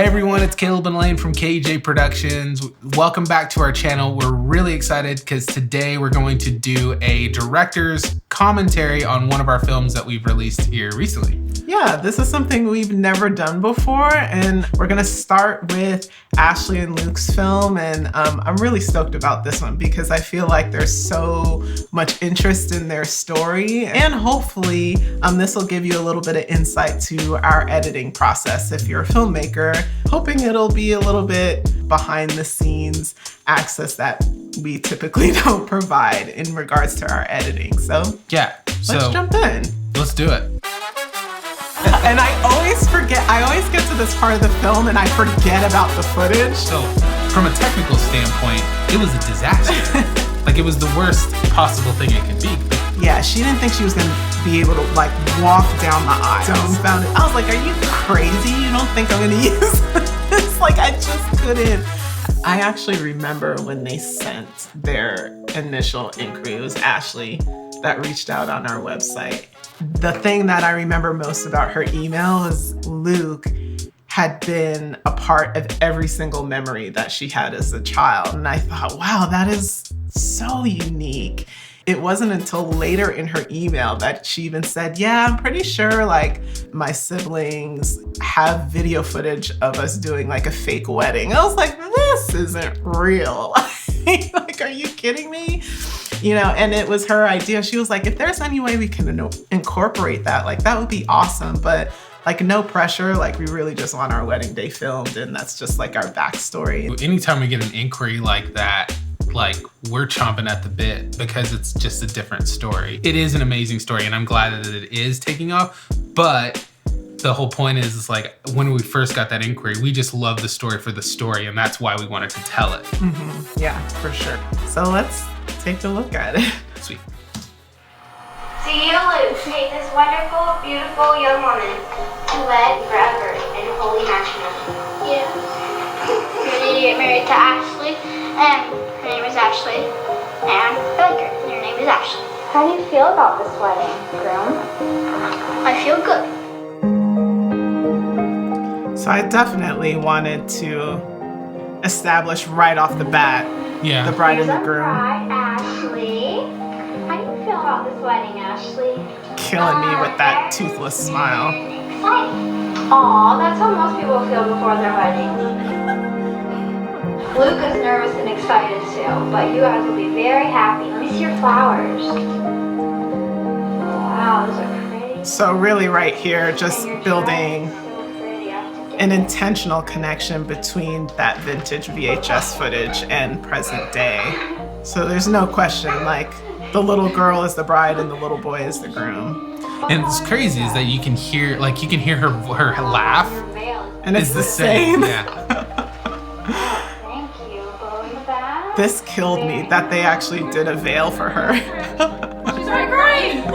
everyone, it's Caleb and Elaine from KEJ Productions. Welcome back to our channel. We're really excited because today we're going to do a director's commentary on one of our films that we've released here recently. Yeah, this is something we've never done before, and we're gonna start with Ashley and Luke's film, and I'm really stoked about this one because I feel like there's so much interest in their story, and hopefully this will give you a little bit of insight to our editing process if you're a filmmaker, hoping it'll be a little bit behind the scenes access that we typically don't provide in regards to our editing. So yeah, let's jump in. Let's do it. And I always get to this part of the film and I forget about the footage. So from a technical standpoint, it was a disaster. Like, it was the worst possible thing it could be. Yeah, she didn't think she was gonna be able to like walk down the aisle. Dumbfounded. I was like, are you crazy? You don't think I'm gonna use this? Like, I just couldn't. I actually remember when they sent their initial inquiry. It was Ashley that reached out on our website. The thing that I remember most about her email is Luke had been a part of every single memory that she had as a child. And I thought, wow, that is so unique. It wasn't until later in her email that she even said, yeah, I'm pretty sure like my siblings have video footage of us doing like a fake wedding. I was like, this isn't real. Like, are you kidding me? You know, and it was her idea. She was like, if there's any way we can incorporate that, like that would be awesome. But like, no pressure. Like, we really just want our wedding day filmed, and that's just like our backstory. Anytime we get an inquiry like that, like, we're chomping at the bit because it's just a different story. It is an amazing story, and I'm glad that it is taking off. But the whole point is like, when we first got that inquiry, we just loved the story for the story, and that's why we wanted to tell it. Mm-hmm. Yeah, for sure. So let's take a look at it. Sweet. To you, Luke, meet this wonderful, beautiful young woman to wed forever in holy matrimony. Yeah. You're going to get married to Ashley, and her name is Ashley, and I like her. Your name is Ashley. How do you feel about this wedding, groom? I feel good. So I definitely wanted to establish right off the bat, the bride and the groom. Bride, Ashley. How do you feel about this wedding, Ashley? Killing me with that toothless smile. Exciting. Aw, that's how most people feel before their weddings. Luke is nervous and excited too, but you guys will be very happy. Let me see your flowers. Wow, those are pretty. So really right here, just building an intentional connection between that vintage VHS footage and present day. So there's no question, like, the little girl is the bride and the little boy is the groom. And what's crazy is that you can hear her laugh. And it's the same. Yeah. Thank you. Blow in the back. This killed me that they actually did a veil for her. She's right.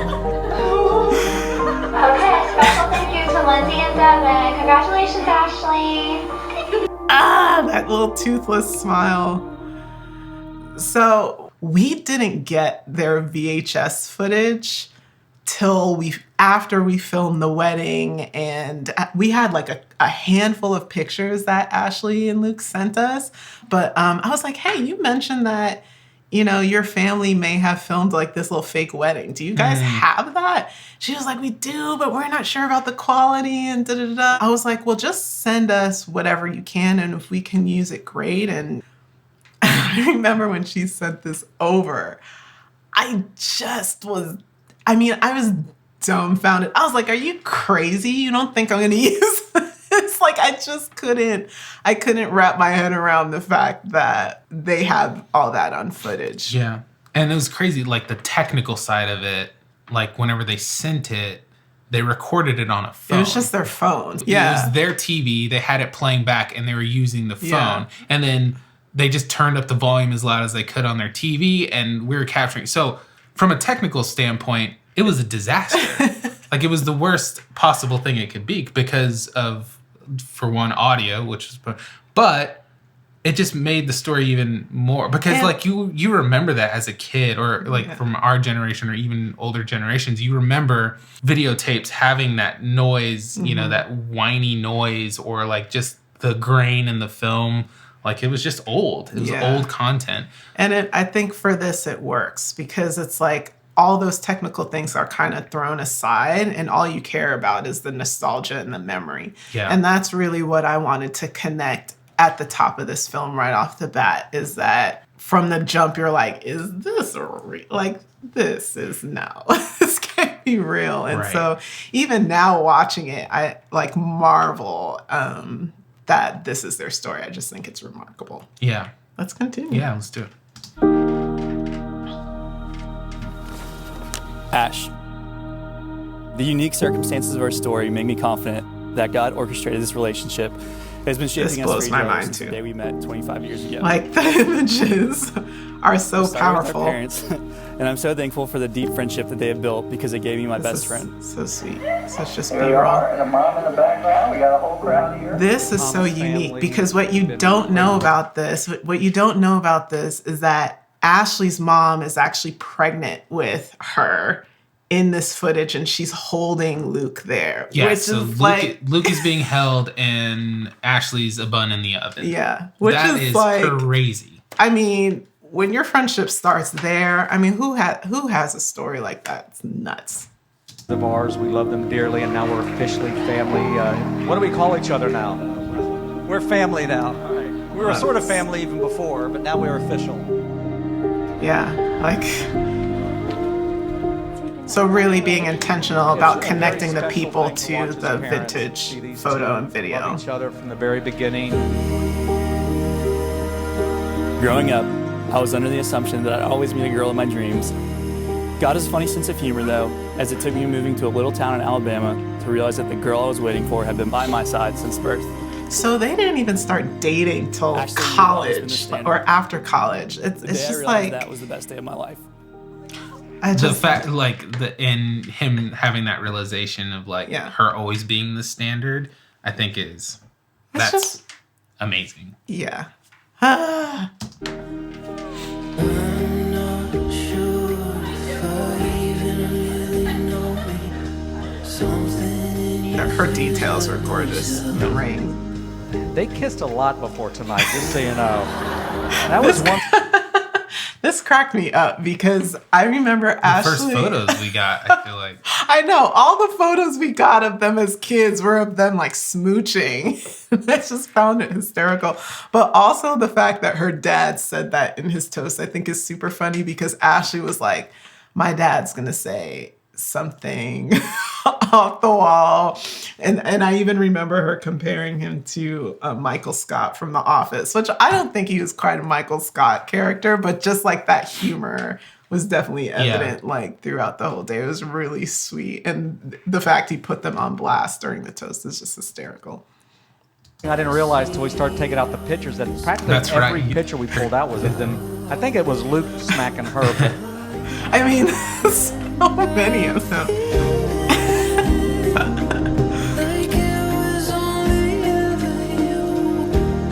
Okay, special thank you to Lindsay and Devin. Congratulations, Ashley. That little toothless smile. So we didn't get their VHS footage till after we filmed the wedding, and we had like a handful of pictures that Ashley and Luke sent us. But I was like, hey, you mentioned that, you know, your family may have filmed like this little fake wedding. Do you guys have that? She was like, we do, but we're not sure about the quality and da-da-da. I was like, well, just send us whatever you can, and if we can use it, great. And I remember when she sent this over, I was dumbfounded. I was like, are you crazy? You don't think I'm gonna use this? Like, I couldn't wrap my head around the fact that they have all that on footage. Yeah. And it was crazy, like the technical side of it, like whenever they sent it, they recorded it on a phone. It was just their phone. Yeah. It was their TV, they had it playing back and they were using the phone. Yeah. And then they just turned up the volume as loud as they could on their TV, and we were capturing. So from a technical standpoint, it was a disaster. Like, it was the worst possible thing it could be because of, for one, audio, but it just made the story even more, because like you remember that as a kid, or like from our generation or even older generations, you remember videotapes having that noise, you know, that whiny noise, or like just the grain in the film. Like, it was just old. It was old content. And I think for this, it works because it's like all those technical things are kind of thrown aside and all you care about is the nostalgia and the memory. Yeah. And that's really what I wanted to connect at the top of this film right off the bat, is that from the jump, you're like, is this real? Like, this is no. This can't be real. And so even now watching it, I like marvel that this is their story. I just think it's remarkable. Yeah. Let's continue. Yeah, let's do it. Ash, the unique circumstances of our story make me confident that God orchestrated this relationship. It has been shaping us for each other since the day we met 25 years ago. Like, the images are so powerful. With our parents, and I'm so thankful for the deep friendship that they have built because it gave me my best friend. So sweet. So it's just Here we are, and a mom in the background. We got a whole crowd here. This is so unique because what you don't know about this is that Ashley's mom is actually pregnant with her in this footage, and she's holding Luke there. Yeah, which so is Luke is being held, and Ashley's a bun in the oven. Yeah, that is like crazy. I mean, when your friendship starts there, I mean, who has a story like that? It's nuts. Of ours, we love them dearly, and now we're officially family. What do we call each other now? We're family now. We were sort of family even before, but now we're official. Yeah, like, so really being intentional about connecting the people to the vintage photo and video. Love each other from the very beginning. Growing up, I was under the assumption that I'd always meet a girl in my dreams. God has a funny sense of humor, though, as it took me moving to a little town in Alabama to realize that the girl I was waiting for had been by my side since birth. So they didn't even start dating till college or after college. It's just like, that was the best day of my life. The fact, like, in him having that realization of like her always being the standard, I think that's just amazing. Yeah. Her details were gorgeous. The ring. They kissed a lot before tonight, just so you know. That was one. This cracked me up because I remember Ashley. First photos we got, I feel like. I know. All the photos we got of them as kids were of them like smooching. I just found it hysterical. But also the fact that her dad said that in his toast, I think is super funny because Ashley was like, my dad's going to say something off the wall. And I even remember her comparing him to Michael Scott from The Office, which I don't think he was quite a Michael Scott character, but just like that humor was definitely evident like throughout the whole day. It was really sweet. And the fact he put them on blast during the toast is just hysterical. I didn't realize until we started taking out the pictures that practically every picture we pulled out was of them. I think it was Luke smacking her, but I mean, so many of them.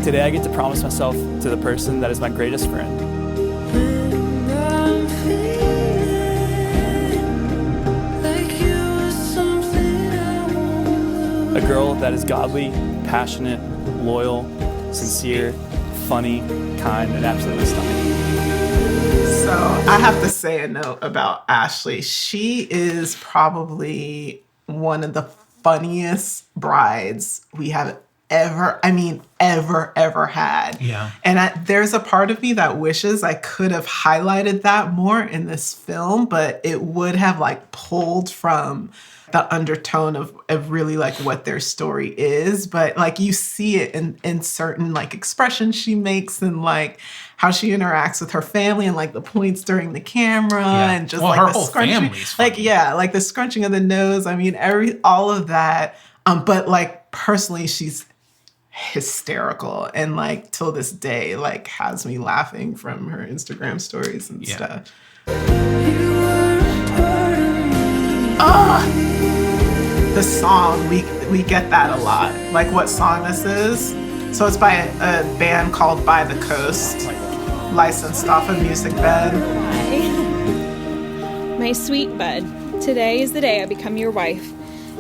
Today I get to promise myself to the person that is my greatest friend. A girl that is godly, passionate, loyal, sincere, funny, kind, and absolutely stunning. So I have to say a note about Ashley. She is probably one of the funniest brides we have ever had. Yeah. And there's a part of me that wishes I could have highlighted that more in this film, but it would have like pulled from the undertone of really like what their story is. But like you see it in certain like expressions she makes and like how she interacts with her family and like the points during the camera and just like her the whole family's funny. Like the scrunching of the nose. I mean, all of that. But like personally, she's hysterical and like till this day like has me laughing from her Instagram stories and stuff. The song, we get that a lot. Like what song this is. So it's by a band called By the Coast, licensed off of Music Bed. Hi. My sweet bud, today is the day I become your wife.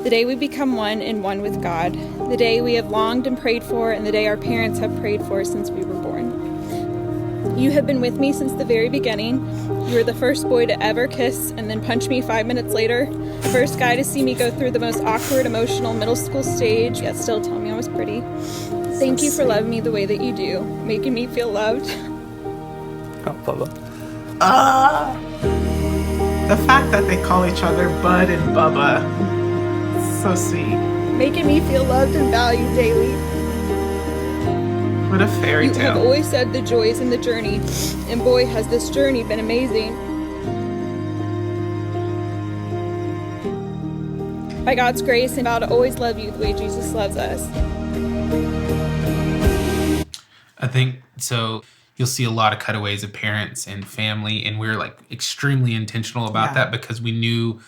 The day we become one and one with God. The day we have longed and prayed for, and the day our parents have prayed for since we were born. You have been with me since the very beginning. You were the first boy to ever kiss and then punch me 5 minutes later. First guy to see me go through the most awkward, emotional middle school stage, yet still tell me I was pretty. Thank you for loving me the way that you do, making me feel loved. Oh, Bubba. The fact that they call each other Bud and Bubba, so sweet. Making me feel loved and valued daily. What a fairy You tale. have always said the joys in the journey, and boy, has this journey been amazing. By God's grace, I'm vow to always love you the way Jesus loves us. I think so. You'll see a lot of cutaways of parents and family, and we're like extremely intentional about that because we knew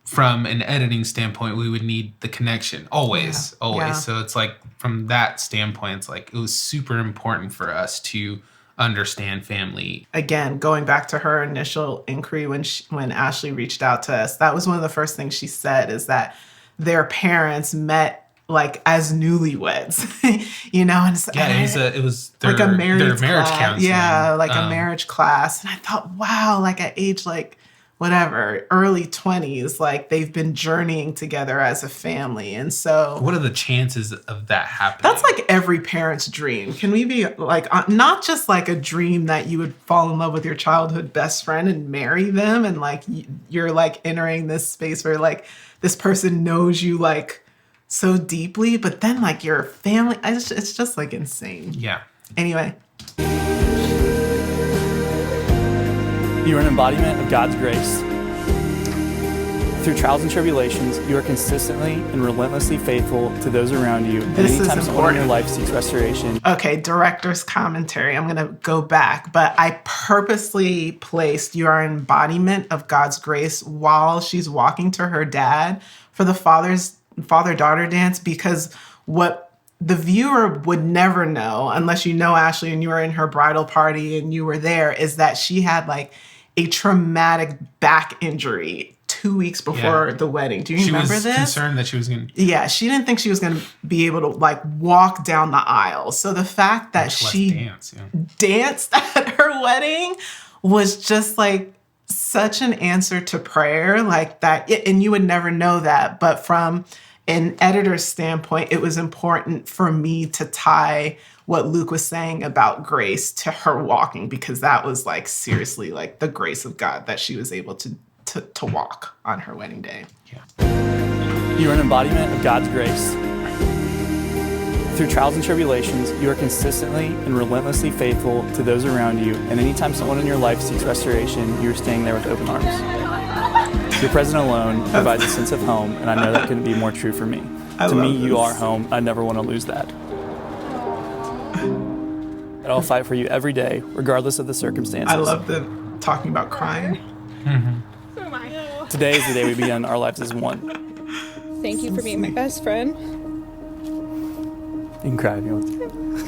from an editing standpoint we would need the connection always. So it's like from that standpoint, it's like it was super important for us to understand family. Again, going back to her initial inquiry when Ashley reached out to us, that was one of the first things she said, is that their parents met like as newlyweds, you know, and it was their, like a marriage class. Counseling. Yeah, like a marriage class. And I thought, wow, like at age like whatever, early 20s, like they've been journeying together as a family. And so what are the chances of that happening? That's like every parent's dream. Can we be like, not just like a dream that you would fall in love with your childhood best friend and marry them, and like you're like entering this space where like this person knows you like so deeply, but then like your family, it's just like insane. Yeah. Anyway. You are an embodiment of God's grace. Through trials and tribulations, you are consistently and relentlessly faithful to those around you. And This is anytime someone in important. your life seeks restoration. Okay, director's commentary. I'm going to go back, but I purposely placed you are an embodiment of God's grace while she's walking to her dad for the father-daughter dance, because what the viewer would never know, unless you know Ashley and you were in her bridal party and you were there, is that she had like a traumatic back injury 2 weeks before the wedding. Do you remember this? She was concerned that she was going to... Yeah, she didn't think she was going to be able to like walk down the aisle. So the fact that she danced at her wedding was just like such an answer to prayer, like that. And you would never know that. But from an editor's standpoint, it was important for me to tie what Luke was saying about grace to her walking, because that was like seriously like the grace of God that she was able to walk on her wedding day. Yeah. You are an embodiment of God's grace. Through trials and tribulations, you are consistently and relentlessly faithful to those around you, and anytime someone in your life seeks restoration, you are staying there with open arms. Your presence alone provides a sense of home, and I know that couldn't be more true for me. To me, you are home. I never want to lose that. And I'll fight for you every day, regardless of the circumstances. I love them talking about crying. Mm-hmm. Today is the day we begin our lives as one. Thank you for being my best friend. You can cry if you want to.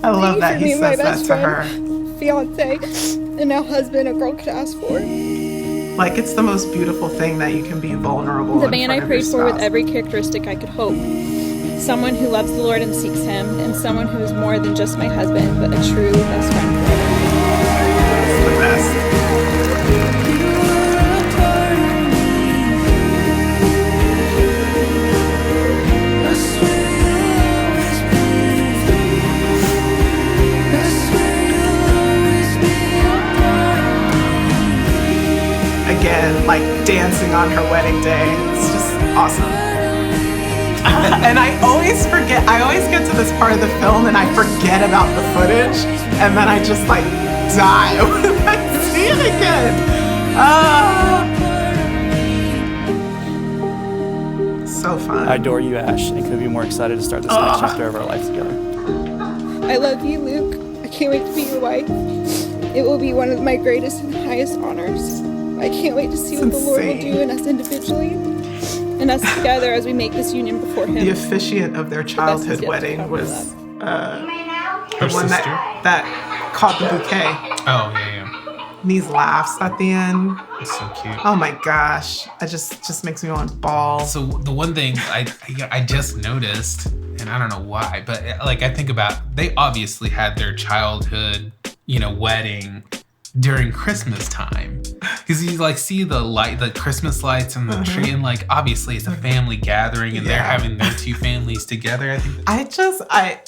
I love that he says that to her. Fiance, and now husband a girl could ask for. Like, it's the most beautiful thing that you can be vulnerable. The man I prayed for with every characteristic I could hope. Someone who loves the Lord and seeks Him, and someone who is more than just my husband, but a true best friend forever. It's the best. Again, like dancing on her wedding day. It's just awesome. And I always get to this part of the film and I forget about the footage, and then I just like die when I see it again. So fun. I adore you, Ash, and couldn't be more excited to start this next chapter of our life together. I love you, Luke. I can't wait to be your wife. It will be one of my greatest and highest honors. I can't wait to see what the Lord will do in us individually and us together as we make this union before Him. The officiant of their childhood wedding was the one that caught the bouquet. Oh, yeah. And these laughs at the end. It's so cute. Oh my gosh. It just makes me want to bawl. So the one thing I just noticed, and I don't know why, but like I think about, they obviously had their childhood, wedding during Christmas time, because you like see the Christmas lights and the tree, and like obviously it's a family gathering, and they're having their two families together. I think.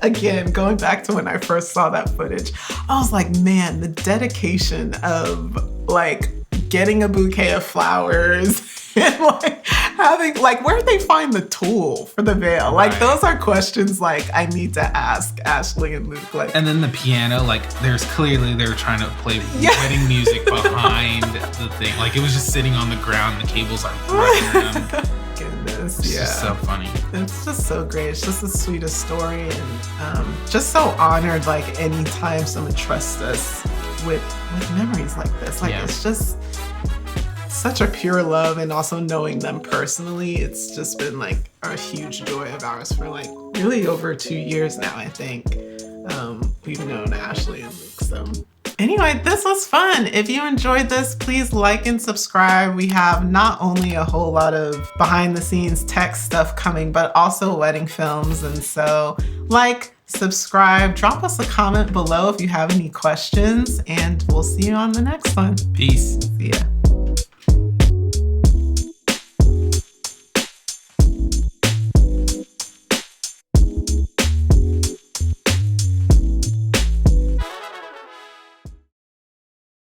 Again, going back to when I first saw that footage, I was like, man, the dedication of like getting a bouquet of flowers and like having, like, where'd they find the tool for the veil? Like, those are questions like I need to ask Ashley and Luke. Like, and then the piano, like there's clearly they were trying to play wedding music behind the thing. Like it was just sitting on the ground, the cables are running around. Goodness, it's just so funny. It's just so great. It's just the sweetest story, and just so honored. Like anytime someone trusts us with memories like this, like it's just such a pure love, and also knowing them personally, it's just been like a huge joy of ours for like really over 2 years now. I think we've known Ashley and Luke. So anyway, this was fun. If you enjoyed this, please like and subscribe. We have not only a whole lot of behind the scenes tech stuff coming, but also wedding films. And so like, subscribe, drop us a comment below if you have any questions, and we'll see you on the next one. Peace. See ya.